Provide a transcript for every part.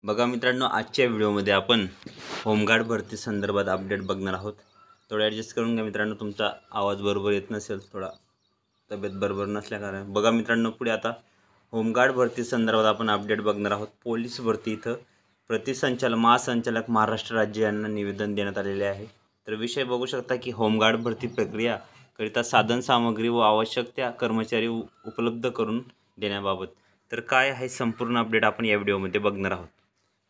बघा मित्रांनो, आजच्या व्हिडिओमध्ये आपण होमगार्ड भरती संदर्भात अपडेट बघणार आहोत। थोडं ॲडजस्ट करून घ्या मित्रांनो, तुमचा आवाज बरोबर येत नसेल, थोडा तब्येत बरोबर नसल्या कारण। बघा मित्रांनो, पुढे आता होमगार्ड भरती संदर्भात आपण अपडेट बघणार आहोत। पोलीस भरती इथं प्रतिसंचालक महासंचालक महाराष्ट्र राज्य यांना निवेदन देण्यात आलेले आहे। तर विषय बघू शकता की होमगार्ड भरती प्रक्रिया करिता साधन सामग्री व आवश्यक त्या कर्मचारी उपलब्ध करून देण्याबाबत। तर काय आहे संपूर्ण अपडेट आपण या व्हिडिओमध्ये बघणार आहोत।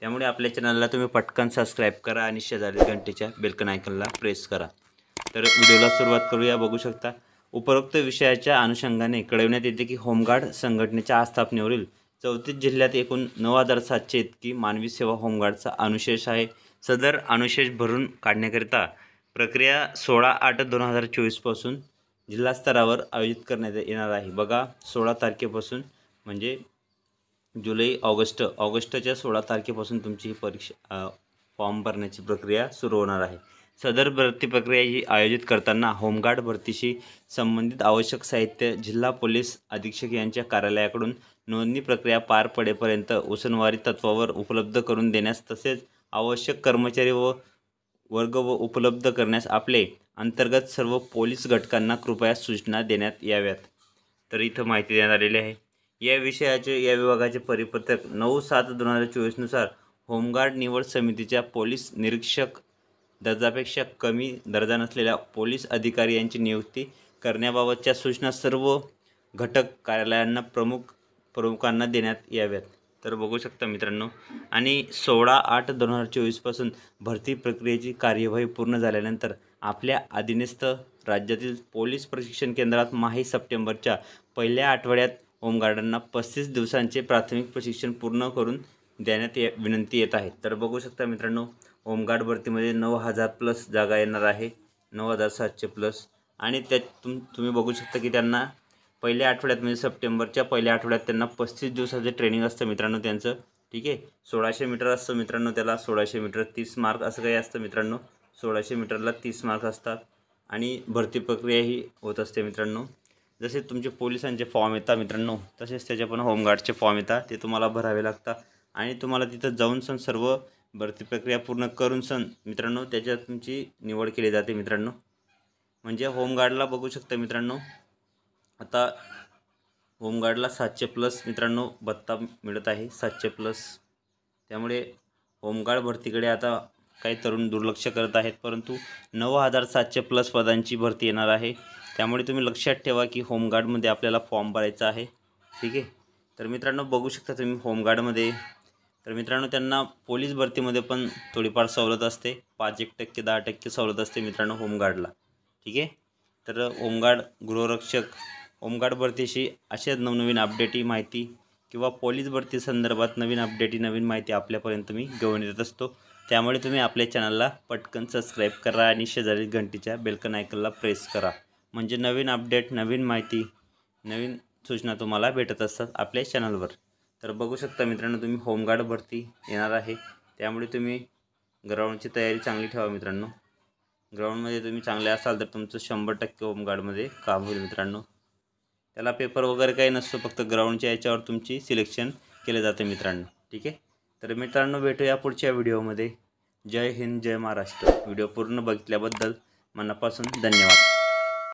त्यामुळे आपल्या चॅनलला तुम्ही पटकन सबस्क्राइब करा आणि शेजारील घंटेच्या बेल आयकॉनला प्रेस करा। तर व्हिडिओला सुरुवात करूया। बघू शकता, उपरोक्त विषयाच्या अनुषंगाने कळविण्यात येते की होमगार्ड संघटनेच्या आस्थापनेवरील 34 जिल्ह्यात एकूण 9,700 इतकी मानवी सेवा होमगार्डचा अनुशेष आहे। सदर अनुशेष भरून काढण्याकरिता प्रक्रिया 16/8/2024 पासून जिल्हा स्तरावर आयोजित करण्यात येणार आहे। बघा, 16 तारखेपासून म्हणजे जुलै ऑगस्टच्या 16 तारखेपासून तुमची ही परीक्षा फॉर्म भरण्याची प्रक्रिया सुरू होणार आहे। सदर भरती प्रक्रिया ही आयोजित करताना होमगार्ड भरतीशी संबंधित आवश्यक साहित्य जिल्हा पोलीस अधीक्षक यांच्या कार्यालयाकडून नोंदणी प्रक्रिया पार पडेपर्यंत उसनवारी तत्वावर उपलब्ध करून देण्यास, तसेच आवश्यक कर्मचारी व वर्ग व उपलब्ध करण्यास आपले अंतर्गत सर्व पोलीस घटकांना कृपया सूचना देण्यात याव्यात। तर इथं माहिती देण्यात आलेली आहे। या विभागाचे परिपत्रक 9/7/2024 नुसार होमगार्ड निवड समितीच्या पोलीस निरीक्षक दर्जापेक्षा कमी दर्जा नसलेल्या पोलीस अधिकारी यांची नियुक्ती करण्याबाबतच्या सूचना सर्व घटक कार्यालयांना प्रमुखांना देण्यात याव्यात। तर बघू शकता मित्रांनो, आणि 16/8/2024 पासून भरती प्रक्रियेची कार्यवाही पूर्ण झाल्यानंतर आपल्या अधीनस्थ राज्यातील पोलीस प्रशिक्षण केंद्रात माही सप्टेंबरच्या पहिल्या आठवड्यात होमगार्डांना 35 दिवसांचे प्राथमिक प्रशिक्षण पूर्ण करून देण्यात विनंती येत आहे। तर बघू शकता मित्रांनो, होमगार्ड भरतीमध्ये 9,000+ जागा येणार आहे, 9,700+। आणि त्यात तुम्ही बघू शकता की त्यांना पहिल्या आठवड्यात म्हणजे सप्टेंबरच्या पहिल्या आठवड्यात त्यांना 35 दिवसाचे ट्रेनिंग असतं मित्रांनो त्यांचं। ठीक आहे, 1600 मीटर असतं मित्रांनो त्याला, 1600 मीटर 30 मार्क असं काही असतं मित्रांनो। 1600 मीटरला 30 मार्क असतात आणि भरती प्रक्रिया ही होत असते मित्रांनो। जसे तुमचे पोलिसांचे फॉर्म येतात मित्रांनो, तसेच त्याचे पण होमगार्डचे फॉर्म येतात, ते तुम्हाला भरावे लागतात आणि तुम्हाला तिथं जाऊन सर्व भरती प्रक्रिया पूर्ण करून मित्रांनो त्याच्यात तुमची निवड केली जाते मित्रांनो। म्हणजे होमगार्डला बघू शकता मित्रांनो, आता होमगार्डला 700+ मित्रांनो भत्ता मिळत आहे, 700+। त्यामुळे होमगार्ड भरतीकडे आता काही तरुण दुर्लक्ष करत आहेत, परंतु 9,700+ पदांची भरती येणार आहे। त्यामुळे तुम्ही लक्षात ठेवा की होमगार्डमध्ये आपल्याला फॉर्म भरायचा आहे। ठीक आहे, तर मित्रांनो बघू शकता तुम्ही होमगार्डमध्ये, तर मित्रांनो त्यांना पोलीस भरतीमध्ये पण थोडीफार सवलत असते, 5% 10% सवलत असते मित्रांनो होमगार्डला। ठीक आहे, तर होमगार्ड भरतीशी अशाच नवनवीन अपडेटी माहिती किंवा पोलीस भरती संदर्भात नवीन माहिती आपल्यापर्यंत मी घेऊन येत असतो। त्यामुळे तुम्ही आपल्या चॅनलला पटकन सबस्क्राइब करा आणि शेजारील घंटीच्या बेल आयकॉनला प्रेस करा, म्हणजे नवीन अपडेट, नवीन माहिती, नवीन सूचना तुम्हाला भेटत असतात आपल्या चॅनलवर। तर बघू शकता मित्रांनो, तुम्ही होमगार्ड भरती येणार आहे, त्यामुळे तुम्ही ग्राउंडची तयारी चांगली ठेवा मित्रांनो। ग्राउंडमध्ये तुम्ही चांगले असाल तर तुमचं 100% होमगार्डमध्ये काम होईल मित्रांनो। त्याला पेपर वगैरे काही नसतो, फक्त ग्राउंडच्या याच्यावर तुमची सिलेक्शन केले जाते मित्रांनो। ठीक आहे, तर मित्रांनो भेटूया पुढच्या व्हिडिओमध्ये। जय हिंद, जय महाराष्ट्र। व्हिडिओ पूर्ण बघितल्याबद्दल मनापासून धन्यवाद।